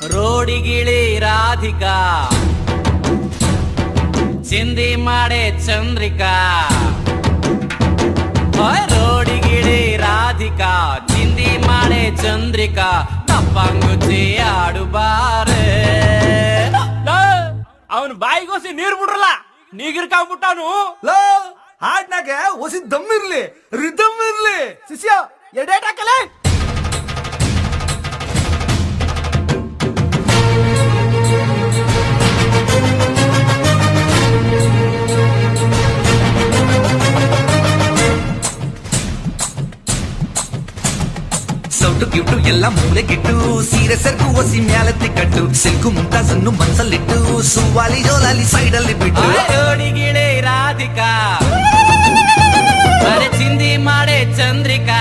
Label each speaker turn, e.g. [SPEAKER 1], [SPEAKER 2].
[SPEAKER 1] ರೋಡಿಗಿಳಿ ರಾಧಿಕಾ ಚಿಂದಿ ಮಾಡೆ ಚಂದ್ರಿಕಾ ರೋಡಿಗಿಳಿ ರಾಧಿಕಾ ಚಿಂದಿ ಮಾಡೆ ಚಂದ್ರಿಕಾ ತಪ್ಪಂಗುಚ್ಚಿ ಆಡು ಬಾರೆ
[SPEAKER 2] ಅವನ್ ಬಾಯಿಗೋಸಿ ನೀರ್ ಬಿಡ್ರಲ್ಲ ನೀಗಿರ್ಕಾಗ್ಬಿಟ್ಟವನು
[SPEAKER 3] ಲೋ ಹಾಡ್ನಾಗ ಹೊಸಿ ದಮ್ ಇರ್ಲಿ ರಿದಮ್ ಇರ್ಲಿ ಶಿಷ್ಯ ಎಡೇಟ್ ಹಾಕಲೇ
[SPEAKER 4] ಸೌಟು ಗಿಫ್ಟು ಎಲ್ಲ ಮೂಲೆಗಿಟ್ಟು ಸೀರೆ ಸೆರ್ಕು ಒಸಿ ಮ್ಯಾಲತ್ತಿ ಕಟ್ಟು ಸಿಲ್ಕು ಮುಂತಾಸನ್ನು ಮನ್ಸಲ್ಲಿಟ್ಟು ಸುವಾಲಿ ಜೋಲಾಲಿ ಸೈಡಲ್ಲಿ ಬಿಟ್ಟು
[SPEAKER 1] ರೋಡಿಗಿಳಿ ರಾಧಿಕಾ ಚಿಂದಿ ಮಾಡೆ ಚಂದ್ರಿಕಾ